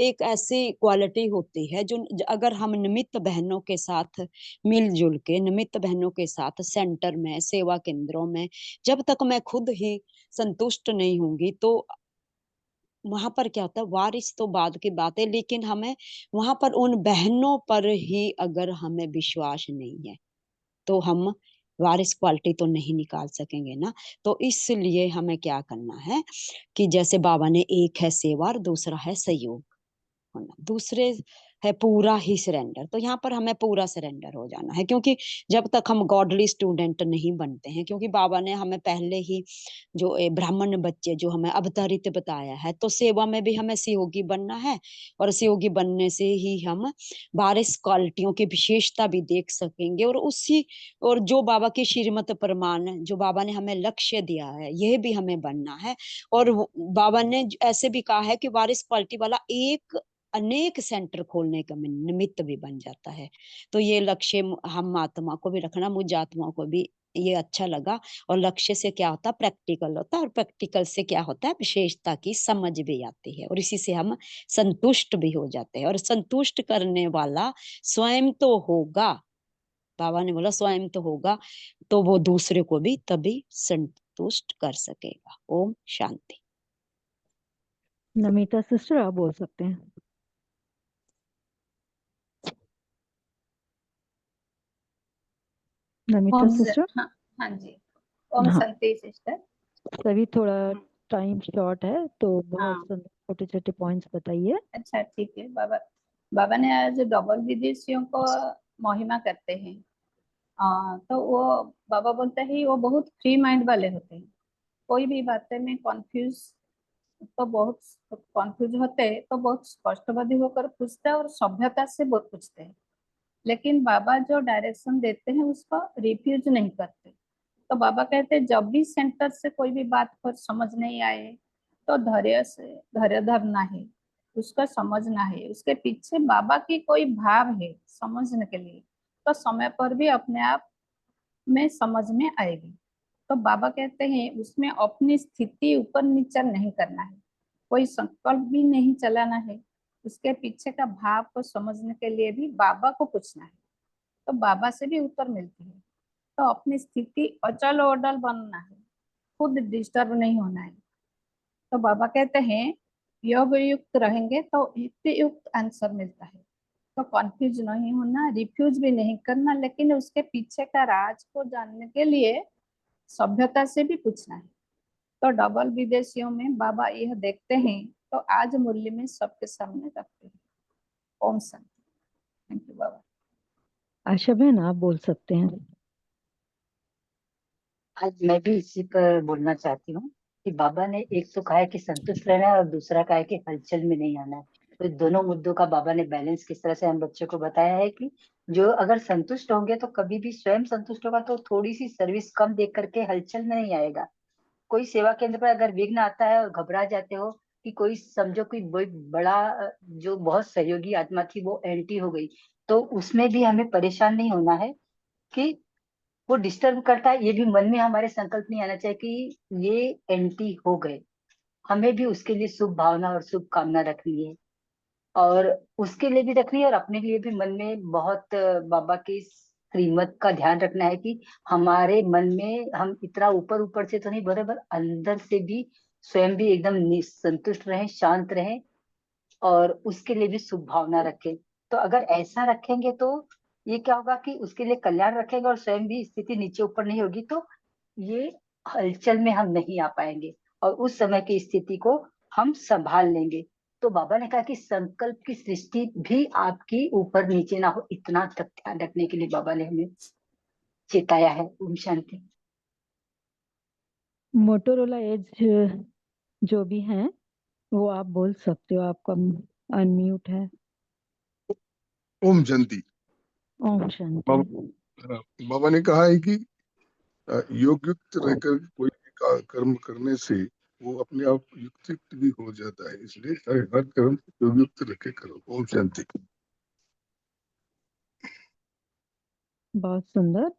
एक ऐसी क्वालिटी होती है जो अगर हम निमित्त बहनों के साथ मिलजुल के, निमित्त बहनों के साथ सेंटर में, सेवा केंद्रों में, जब तक मैं खुद ही संतुष्ट नहीं होंगी, तो वहां पर क्या होता है, वारिस तो बाद की बात है, लेकिन हमें वहां पर उन बहनों पर ही अगर हमें विश्वास नहीं है तो हम वारिस क्वालिटी तो नहीं निकाल सकेंगे ना। तो इसलिए हमें क्या करना है कि जैसे बाबा ने एक है सेवा और दूसरा है सहयोग होना, दूसरे है पूरा ही सरेंडर। तो यहाँ पर हमें पूरा सरेंडर हो जाना है, क्योंकि जब तक हम गॉडली स्टूडेंट नहीं बनते हैं, क्योंकि बाबा ने हमें पहले ही जो ब्राह्मण बच्चे जो हमें अवतरित बताया है, तो सेवा में भी हमें सहयोगी बनना है, और सहयोगी बनने से ही हम बारिश क्वालिटियों की विशेषता भी देख सकेंगे। और जो बाबा की श्रीमत प्रमाण जो बाबा ने हमें लक्ष्य दिया है, यह भी हमें बनना है। और बाबा ने ऐसे भी कहा है कि बारिश क्वालिटी वाला एक अनेक सेंटर खोलने का निमित्त भी बन जाता है। तो ये लक्ष्य हम आत्मा को भी रखना, मुझ आत्मा को भी ये अच्छा लगा। और लक्ष्य से क्या होता है, प्रैक्टिकल होता है, और प्रैक्टिकल से क्या होता है, विशेषता की समझ भी आती है, और इसी से हम संतुष्ट भी हो जाते हैं। और संतुष्ट करने वाला स्वयं तो होगा, बाबा ने बोला स्वयं तो होगा, तो वो दूसरे को भी तभी संतुष्ट कर सकेगा। ओम शांति। नमिता सिस्टर आप बोल सकते हैं। नमिता सिस्टर। हाँ जी, ओम हाँ, शांति सिस्टर। सभी थोड़ा टाइम शॉर्ट है, तो हाँ, बहुत छोटे छोटे पॉइंट्स बताइए। अच्छा ठीक है। बाबा ने आज डबल विदेशियों को महिमा करते हैं। तो वो बाबा बोलते हैं वो बहुत फ्री माइंड वाले होते हैं। कोई भी बातें में बहुत कंफ्यूज होते हैं, तो बहुत स्पष्टवादी होकर पूछते हैं और सभ्यता से बहुत पूछते हैं। लेकिन बाबा जो डायरेक्शन देते हैं उसको रिफ्यूज नहीं करते। तो बाबा कहते हैं जब भी सेंटर से कोई भी बात पर समझ नहीं आए तो धैर्य धरना है, उसका समझना है, उसके पीछे बाबा की कोई भाव है समझने के लिए, तो समय पर भी अपने आप में समझ में आएगी। तो बाबा कहते हैं उसमें अपनी स्थिति ऊपर नीचे नहीं करना है, कोई संकल्प भी नहीं चलाना है, उसके पीछे का भाव को समझने के लिए भी बाबा को पूछना है, तो बाबा से भी उत्तर मिलती है। तो अपनी स्थिति अचल अडल बनना है, खुद डिस्टर्ब नहीं होना है। तो बाबा कहते हैं योग युक्त रहेंगे तो युक्ति युक्त आंसर मिलता है। तो कंफ्यूज नहीं होना, रिफ्यूज भी नहीं करना, लेकिन उसके पीछे का राज को जानने के लिए सभ्यता से भी पूछना है। तो डबल विदेशियों में बाबा यह देखते हैं तो आज मुरली में सबके सामने रखते हैं। ओम शांति। थैंक यू बाबा। आशा बहन आप बोल सकते हैं। आज मैं भी इसी पर बोलना चाहती हूँ कि बाबा ने एक तो कहा है कि संतुष्ट रहना है और दूसरा कहा है कि हलचल में नहीं आना है। तो दोनों मुद्दों का बाबा ने बैलेंस किस तरह से हम बच्चों को बताया है कि जो अगर संतुष्ट होंगे तो कभी भी स्वयं संतुष्ट होगा तो थोड़ी सी सर्विस कम देख करके हलचल में नहीं आएगा। कोई सेवा केंद्र पर अगर विघ्न आता है और घबरा जाते हो कि कोई समझो कोई बड़ा जो बहुत सहयोगी आत्मा थी वो एंटी हो गई, तो उसमें भी हमें परेशान नहीं होना है कि वो डिस्टर्ब करता है, ये भी मन में हमारे संकल्प नहीं आना चाहिए कि ये एंटी हो गए। हमें भी उसके लिए शुभ भावना और शुभ कामना रखनी है और उसके लिए भी रखनी है और अपने लिए भी मन में बहुत बाबा की श्रीमत का ध्यान रखना है कि हमारे मन में हम इतना ऊपर ऊपर से तो नहीं बराबर अंदर से भी स्वयं भी एकदम संतुष्ट रहें, शांत रहें और उसके लिए भी शुभ भावना रखें। तो अगर ऐसा रखेंगे तो ये क्या होगा कि उसके लिए कल्याण रखेंगे और स्वयं भी स्थिति नीचे ऊपर नहीं होगी, तो ये हलचल में हम नहीं आ पाएंगे और उस समय की स्थिति को हम संभाल लेंगे। तो बाबा ने कहा कि संकल्प की सृष्टि भी आपकी ऊपर नीचे ना हो, इतना तक ध्यान रखने के लिए बाबा ने हमें चेताया है। ओम शांति। मोटोरोला एज जो भी हैं वो आप बोल सकते हो, आपका अनम्यूट है। ओम शांति। ओम शांति। बाबा ने कहा है कि योग युक्त रहकर कोई भी कर्म करने से वो अपने आप युक्त भी हो जाता है, इसलिए हर कर्म योग युक्त रह के करो। ओम शांति। बहुत सुंदर।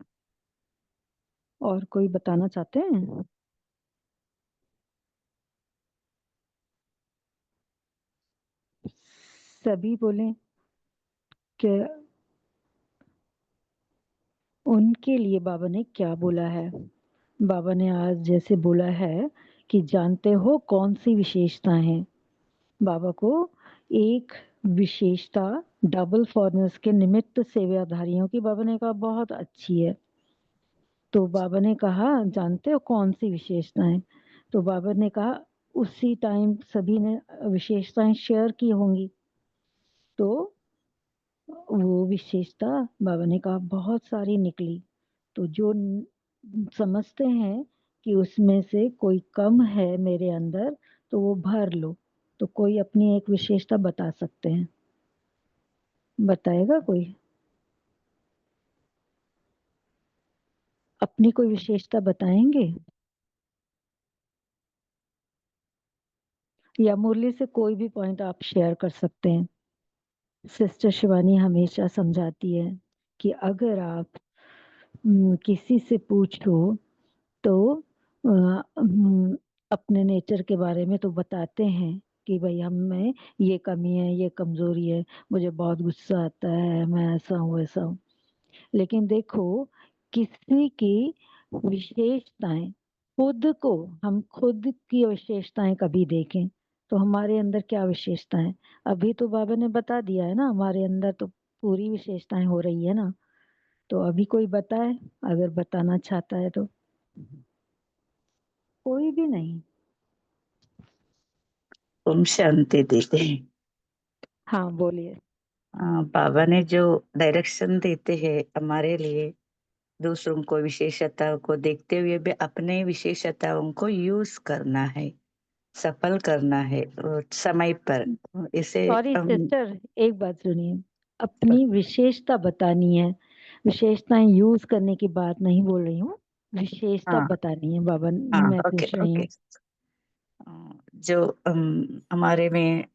और कोई बताना चाहते हैं? सभी बोले कि उनके लिए बाबा ने क्या बोला है। बाबा ने आज जैसे बोला है कि जानते हो कौन सी विशेषताएं हैं। बाबा को एक विशेषता डबल फॉरनर्स के निमित्त सेवाधारियों की बाबा ने कहा बहुत अच्छी है। तो बाबा ने कहा जानते हो कौन सी विशेषताएं। तो बाबा ने कहा उसी टाइम सभी ने विशेषताएं शेयर की होंगी। तो वो विशेषता बाबा ने कहा बहुत सारी निकली। तो जो समझते हैं कि उसमें से कोई कम है मेरे अंदर तो वो भर लो। तो कोई अपनी एक विशेषता बता सकते हैं? बताएगा कोई अपनी कोई विशेषता बताएंगे? या मुरली से कोई भी पॉइंट आप शेयर कर सकते हैं। सिस्टर शिवानी हमेशा समझाती है कि अगर आप किसी से पूछो तो अपने नेचर के बारे में तो बताते हैं कि भाई हम में ये कमी है, ये कमजोरी है, मुझे बहुत गुस्सा आता है, मैं ऐसा हूँ वैसा हूँ। लेकिन देखो किसी की विशेषताएं, हम खुद की विशेषताएं कभी देखें तो हमारे अंदर क्या विशेषताएं। अभी तो बाबा ने बता दिया है ना, हमारे अंदर तो पूरी विशेषताएं हो रही है ना। तो अभी कोई बताए अगर बताना चाहता है तो। कोई भी नहीं। ओम शांति दीदी। हाँ बोलिए। बाबा ने जो डायरेक्शन देते हैं हमारे लिए, दूसरों को विशेषताओं को देखते हुए भी अपने विशेषताओं को यूज करना है, सफल करना है और समय पर। इसे सॉरी सिस्टर, एक बात सुनिए, अपनी विशेषता बतानी है। विशेषताएं यूज करने की बात नहीं बोल रही हूँ, विशेषता हाँ बतानी है बाबा, हाँ मैं ओके पूछ रही ओके। हूँ। जो हमारे में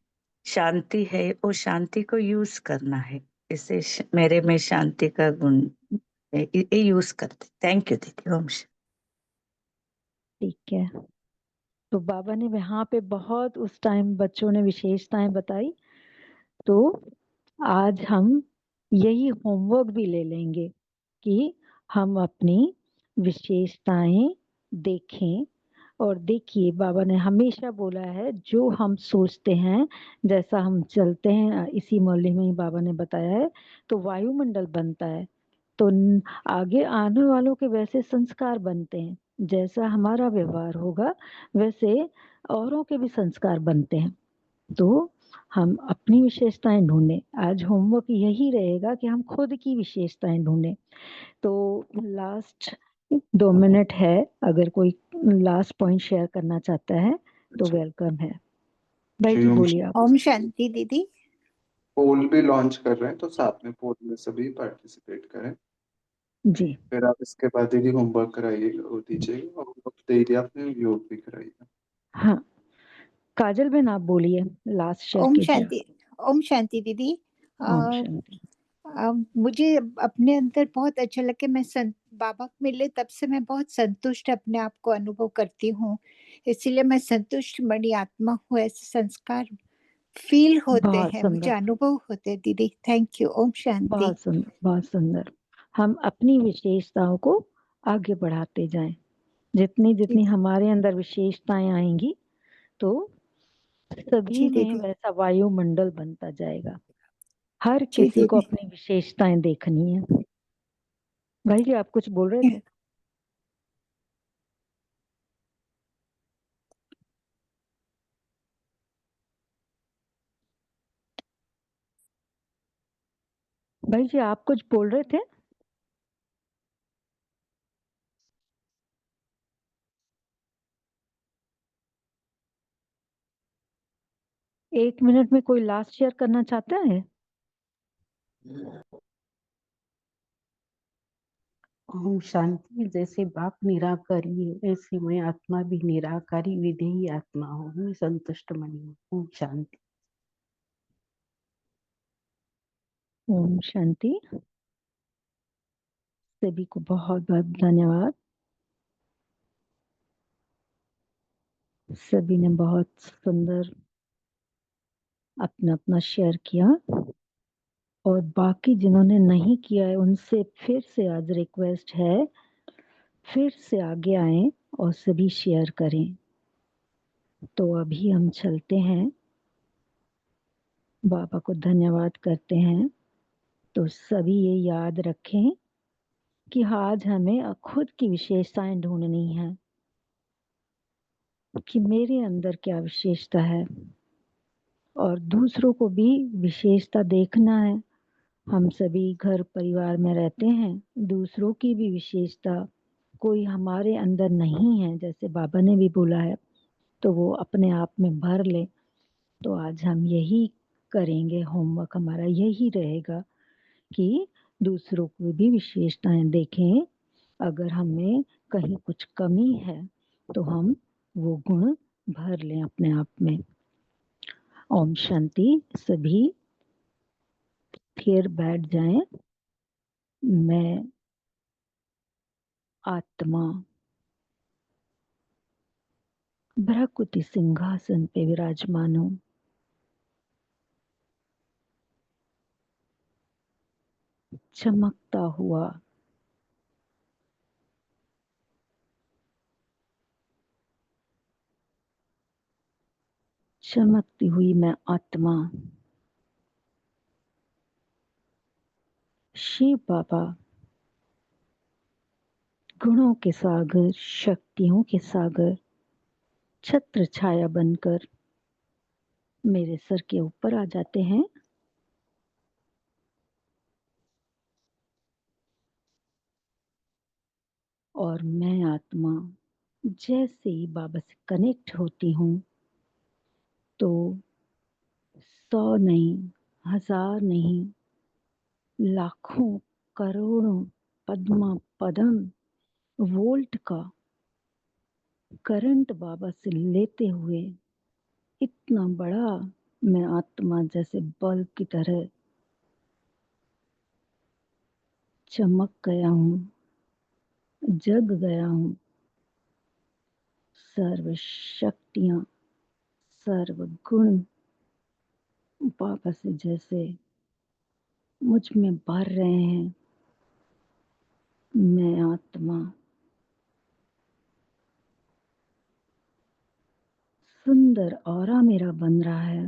शांति है वो शांति को यूज करना है। इससे मेरे में शांति का गुण है, ये यूज करते। थैंक यू दीदी। ओम शांति। ठीक है, तो बाबा ने वहां पे बहुत उस टाइम बच्चों ने विशेषताएं बताई, तो आज हम यही होमवर्क भी ले लेंगे कि हम अपनी विशेषताएं देखें। और देखिए, बाबा ने हमेशा बोला है जो हम सोचते हैं, जैसा हम चलते हैं, इसी मौली में ही बाबा ने बताया है, तो वायुमंडल बनता है। तो आगे आने वालों के वैसे संस्कार बनते हैं, जैसा हमारा व्यवहार होगा वैसे औरों के भी संस्कार बनते हैं। तो हम अपनी विशेषताएं ढूंढें। आज होमवर्क यही रहेगा कि हम खुद की विशेषताएं ढूंढें। तो लास्ट 2 मिनट है, अगर कोई लास्ट पॉइंट शेयर करना चाहता है तो वेलकम है। भाई जी, जी बोलिए आप। ओम शांति दीदी। पोल भी लॉन्च कर रहे हैं, तो साथ में पोल में सभी पार्टिसिपेट करें। जी फिर आप इसके बाद दीदी होमवर्क कराइएगा, वो दीजिएगा, और दीदी आपने योग भी कराइएगा। हाँ, काजल बेन आप बोलिए, लास्ट शेयर ओम कीजिए। शांति। ओम शांति दीदी। ओम शांति। मुझे अपने अंदर बहुत अच्छा लगे। मैं बाबा मिले तब से मैं बहुत संतुष्ट अपने आप को अनुभव करती हूँ, इसीलिए मैं संतुष्ट मणि आत्मा हूँ। ऐसे संस्कार फील होते बहुत हैं, मुझे सुंदर, अनुभव होते हैं दीदी। Thank you. ओम शांति। बहुत सुंदर, बहुत सुंदर। हम अपनी विशेषताओं को आगे बढ़ाते जाएं। जितनी जितनी हमारे अंदर विशेषताएं आएंगी तो सभी जी में दीदी। वैसा वायुमंडल बनता जाएगा। हर जी किसी को दीदी। अपनी विशेषताएं देखनी है। भाई जी आप कुछ बोल रहे थे? भाई जी आप कुछ बोल रहे थे? एक मिनट में कोई लास्ट शेयर करना चाहता है? ओम शांति। जैसे बाप निराकारी है, ऐसे मैं आत्मा भी निराकारी विधेयी आत्मा हूँ। मैं संतुष्ट मणि हूँ। ओम शांति। ओम शांति। सभी को बहुत बहुत धन्यवाद। सभी ने बहुत सुंदर अपना अपना शेयर किया, और बाकी जिन्होंने नहीं किया है उनसे फिर से आज रिक्वेस्ट है, फिर से आगे आएं और सभी शेयर करें। तो अभी हम चलते हैं, बाबा को धन्यवाद करते हैं। तो सभी ये याद रखें कि आज हमें खुद की विशेषताएं ढूंढनी है कि मेरे अंदर क्या विशेषता है, और दूसरों को भी विशेषता देखना है। हम सभी घर परिवार में रहते हैं, दूसरों की भी विशेषता कोई हमारे अंदर नहीं है, जैसे बाबा ने भी बोला है, तो वो अपने आप में भर ले। तो आज हम यही करेंगे, होमवर्क हमारा यही रहेगा कि दूसरों को भी विशेषताएं देखें। अगर हमें कहीं कुछ कमी है तो हम वो गुण भर लें अपने आप में। ओम शांति। सभी फिर बैठ जाएं। मैं आत्मा भ्रकुटी सिंहासन पे विराजमान हूँ। चमकता हुआ चमकती हुई मैं आत्मा शिव बाबा गुणों के सागर, शक्तियों के सागर, छत्र छाया बनकर मेरे सर के ऊपर आ जाते हैं। और मैं आत्मा जैसे ही बाबा से कनेक्ट होती हूँ तो 100 नहीं, 1000 नहीं, लाखों करोड़ों पद्मा पदम वोल्ट का करंट बाबा से लेते हुए इतना बड़ा मैं आत्मा जैसे बल्ब की तरह चमक गया हूँ, जग गया हूँ। सर्व शक्तियाँ, सर्व गुण बाबा से जैसे मुझ में भर रहे हैं। मैं आत्मा सुंदर ऑरा मेरा बन रहा है।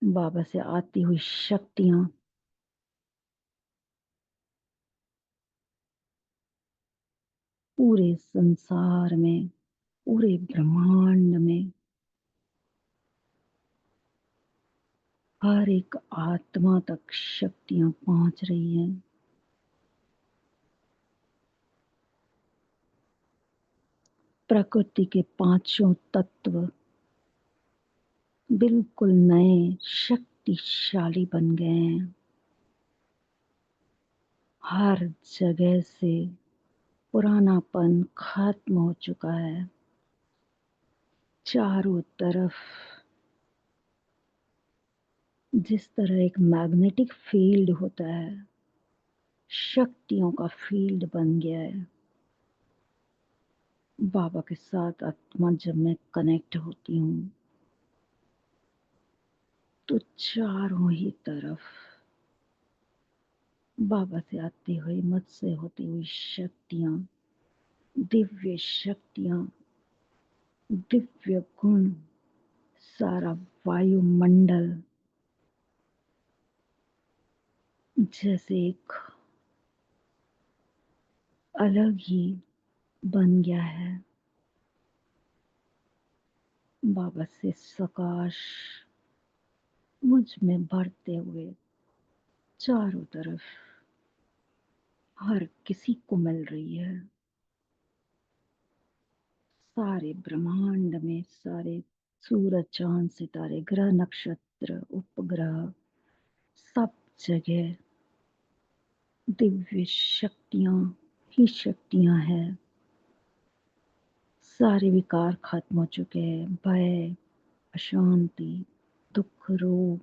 बाबा से आती हुई शक्तियाँ पूरे संसार में, पूरे ब्रह्मांड में हर एक आत्मा तक शक्तियाँ पहुंच रही हैं। प्रकृति के पांचों तत्व बिल्कुल नए शक्तिशाली बन गए हैं। हर जगह से पुरानापन खत्म हो चुका है। चारों तरफ जिस तरह एक मैग्नेटिक फील्ड होता है, शक्तियों का फील्ड बन गया है। बाबा के साथ आत्मा जब मैं कनेक्ट होती हूँ तो चारों ही तरफ बाबा से आती हुई, मुझसे होती हुई शक्तियाँ, दिव्य शक्तियाँ, दिव्य गुण, सारा वायुमंडल जैसे एक अलग ही बन गया है। बाबा से सकाश मुझ में भरते हुए चारों तरफ हर किसी को मिल रही है। सारे ब्रह्मांड में सारे सूरज चांद सितारे ग्रह नक्षत्र उपग्रह सब जगह दिव्य शक्तियाँ ही शक्तियाँ हैं। सारे विकार खत्म हो चुके हैं। भय, अशांति, दुख, रोग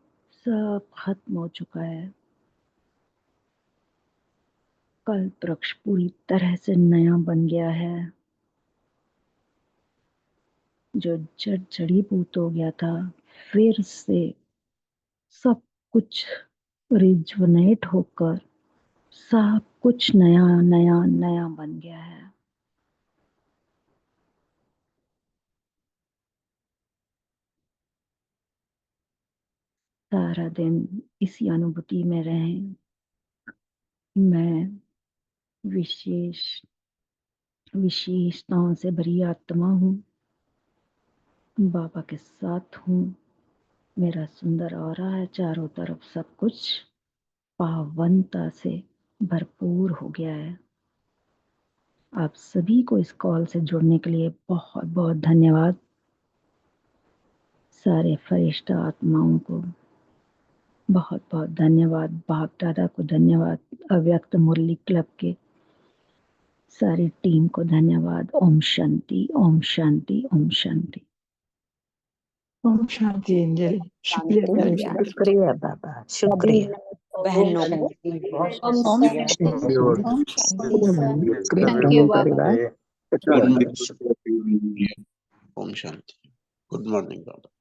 सब खत्म हो चुका है। कल्प वृक्ष पूरी तरह से नया बन गया है। जो जड़ीभूत हो गया था फिर से सब कुछ रिजुवनेट होकर सब कुछ नया नया नया बन गया है। सारा दिन इसी अनुभूति में रहें। मैं विशेषताओं से भरी आत्मा हूँ। बाबा के साथ हूँ। मेरा सुंदर ऑरा है। चारों तरफ सब कुछ पावनता से भरपूर हो गया है। आप सभी को इस कॉल से जुड़ने के लिए बहुत बहुत धन्यवाद। सारे फरिश्ता आत्माओं को बहुत बहुत धन्यवाद। बाप दादा को धन्यवाद। अव्यक्त मुरली क्लब के सारी टीम को धन्यवाद। ओम शांति, ओम शांति, ओम शांति। ओम शांति एंजल, शुक्रिया प्यारे बाबा। शुक्रिया बाबा, शुक्रिया बहनों को बहुत बहुत शुक्रिया। ओम शांति। थैंक यू बाबा। ओम शांति। गुड मॉर्निंग बाबा।